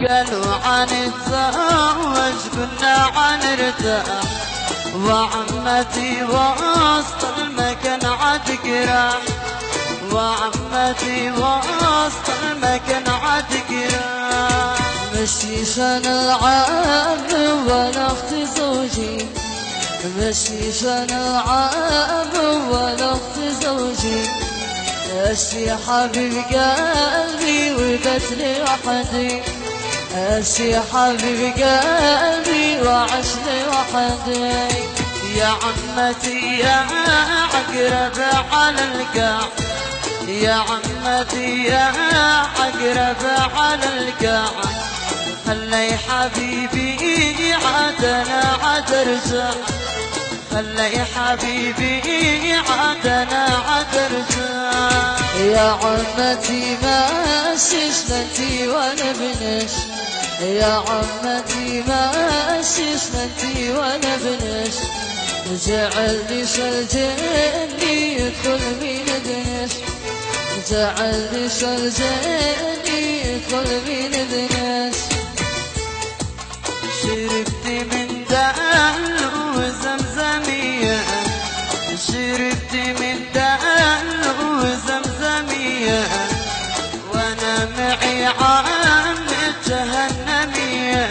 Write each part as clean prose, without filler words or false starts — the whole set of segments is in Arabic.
قالوا عن التزوج قلنا عن ارتاح، وعمتي وسط المكان عتقراح، وعمتي وسط المكان عتقراح. مشيش انا العاب ولا اخت زوجي، مشيش انا العاب ولا اخت زوجي، اشي حبيب قلبي وبت لي وحدي، اشي حبيب قلبي وعش لي وحدي. يا عمتي يا عقرب على القاع، يا عمتي يا عقرب على القاع، خلي حبيبي عادنا عترجع، خلي حبيبي عادنا عترجع. يا عمتي ماشيش لنتي وانا بنش، يا عمتي ماشيش لنتي وانا بنش، جعلني شلجني يدخل من دنش، جعلني شلجني يدخل من دنش. شربت من دهن وزمزمية، شربت من دهن وزمزمية، وانا معي عام جهنمية،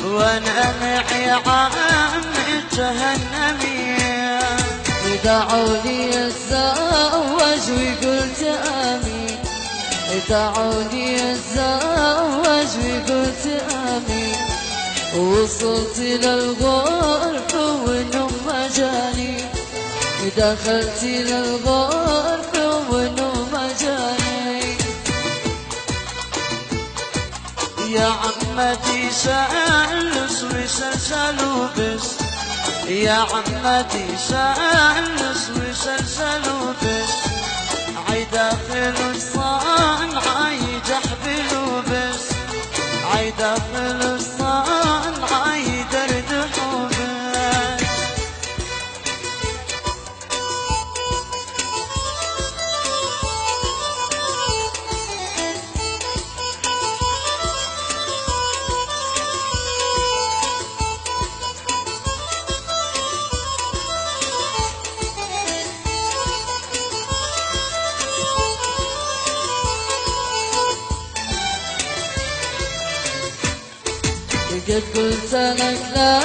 وانا معي عام جهنمية. دعوني اتزوج وقلت امين، دعوني اتزوج وقلت امين، وصلت للغرف والنوم مجاني، دخلت للغرف والنوم مجاني. يا عمتي شالس وشلشلوا بس، يا عمتي شالس وشلشلوا بس، عيداخل الصنعة يجحبلوا بس، عيداخل الصنعة يدردحوا بس. قد قلت لك لا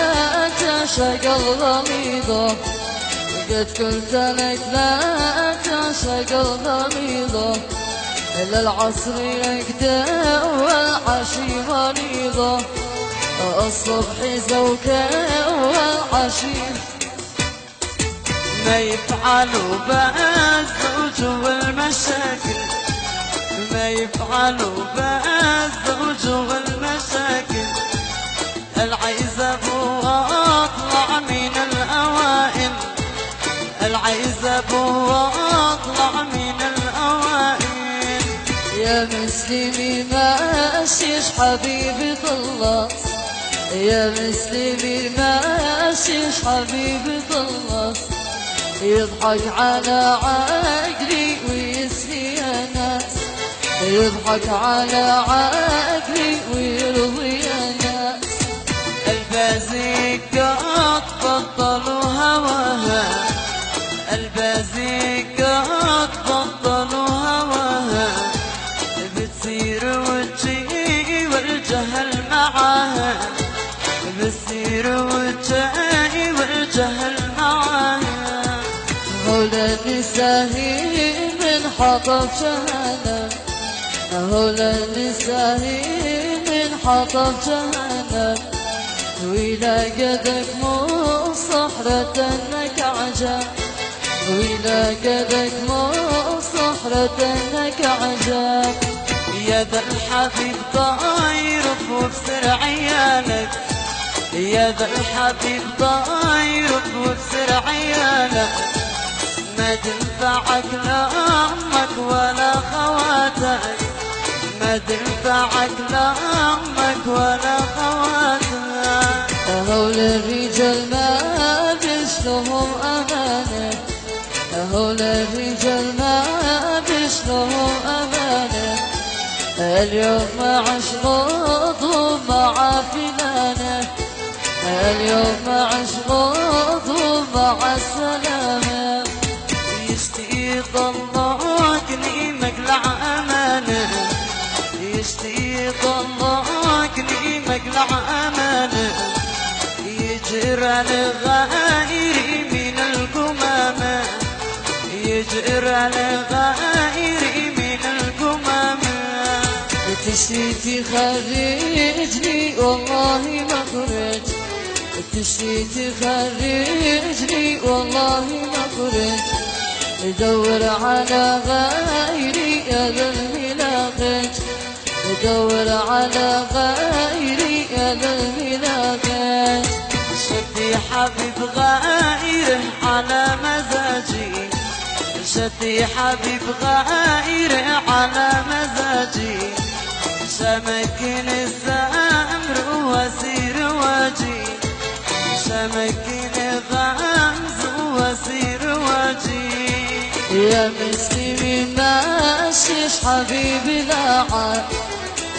تعشق الغميضة، قد قلت لك لا تعشق الغميضة، إلا العصر يقدر والعشي مريضة، الصبح زوكة والعشي. ما يفعلوا بالزوج والمشاكل، ما يفعلوا بالزوج والمشاكل، العزب واطلع من الاوائل، العزب واطلع من الاوائل. يا مسلمي ماشيش حبيبي خلص، يا مسلمي ماشيش حبيبي خلص، يضحك على عقلي ويسري يا ناس، يضحك على عقلي ويرضي يا ناس. البازيكات بطلوا هواها، البازيكات بطلوا هواها، بتصير وتجي والجهل معاها، بتصير وتجي والجهل معاها. هولا نساهي من حطب جهنم، هولا نساهي من حطب جهنم، وإلى قدك مو صحرة انك عجب، وإلى قدك مو صحرة انك عجب. يا ذا الحبيب طاير وبسر عيالك، يا ذا الحبيب طاير وبسر عيالك، ما تنفعك لا امك ولا خواتك، ما تنفعك لا امك ولا خواتك. هول الرجال ما بيش لهم امانه، هول الرجال ما بيش لهم امانه، اليوم مع شغل اليوم عشقوط ومع السلامة يشتي ضلك نيمك لعمانه يشتي ضلك نيمك لعمانه يجرى لغيري من القمامة يجرى لغيري من القمامة تشتي تخرجني والله مخرج تشتي تخرجني والله مخرج دور على غيري يا ذا الملاقج دور على غيري يا ذا الملاقج شدي حبيب غيره على مزاجي شدي حبيب غيره على مزاجي شمكن الزمر وسير واجي شمكن غمز وسير واجي يا مسلمي ماشيش حبيبي لاحق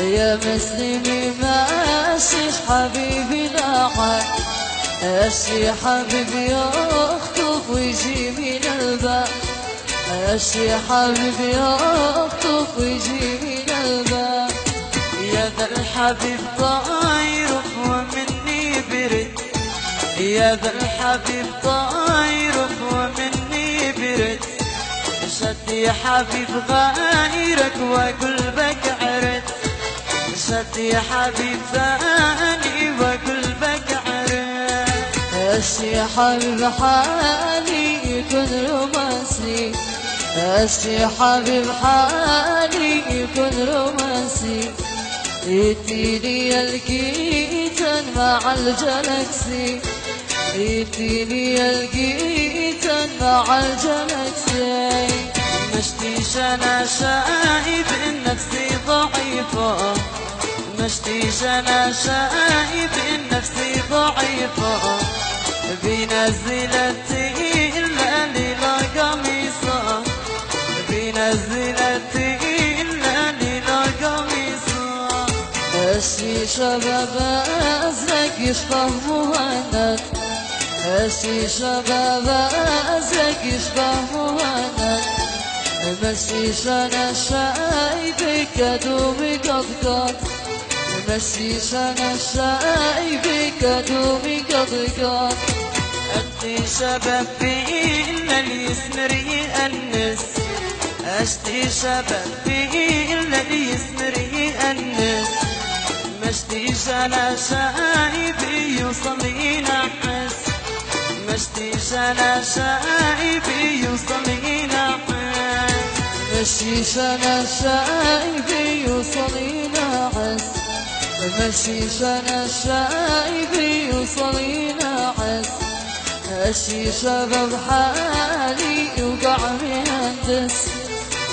يا مسلمي ماشيش حبيبي لاحق أشي حبيبي يخطف ويجي من الباب أشي حبيبي يخطف ويجي من الباب يا ذا الحبيب طاير ومني برد يا ذا الحبيب طاير ومني برد شدي حبيب غيرك وقلبك عرد شدي حبيب ثاني وقلبك عرد أشي حبيب حالي يكون رومانسي أشي حبيب حالي يكون رومانسي اديني الجيتان مع الجلاكسي اديني الجيتان مع الجلاكسي مشتيش انا شايف ان نفسي ضعيفة مشتيش انا شايف ان نفسي ضعيفة بنزلتي الا ليلة قميصة بنزلتي الا ليلة قميصة أشي شباب أزرق يشبه مهند أشي شباب أزرق يشبه مهند مشيش أنا شايفك أدومي قطقط مشيش أنا شايفك أدومي قطقط أنت شباب إلا اللي يسمر يأنس أشتي شباب إلا اللي يسمر يأنس مشتيش أنا شايف يوصل ينحس مشتيش أنا شايف يوصل ينحس مشيش أنا شايف يوصل ينحس مشيش أنا شايف يوصل ينحس أشي شباب حالي يوقع مهندس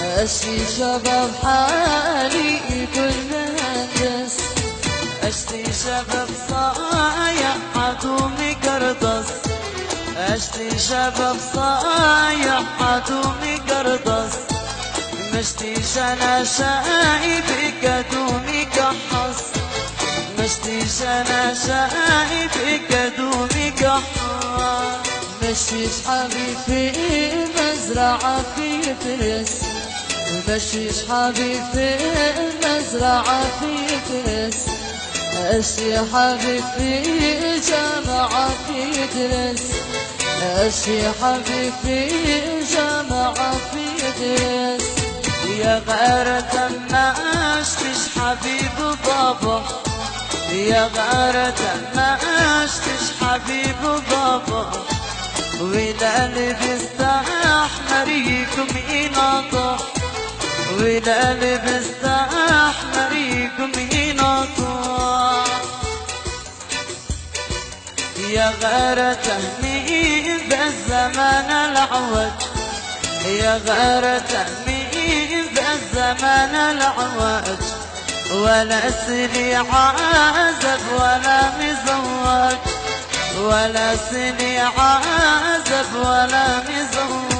أشي شباب حالي يكون مهندس أشتي شباب صايع عدومي قرطس أشتي شباب صايع عدومي قرطس مشتيش أنا شايفك أدومي كحص مشتيش أنا شايفك أدومي كحص مشيش حبيب في المزرعة في فلس مشيش حبيب في المزرعة في فلس أشي حبيب في الجامعة في درس أشي حبيب في الجامعة في درس يا غيرة ما أشتش حبيب ضابح يا غيرة ما أشتش حبيب ضابح وإذا لبست أحمر يكم يناطح وإذا لبست أحمر يكم يناطح يا غيرة مين بالزمان العوج يا غيرة مين بالزمان العوج ولا سني عازب ولا مزوج ولا سني عازب ولا مزوج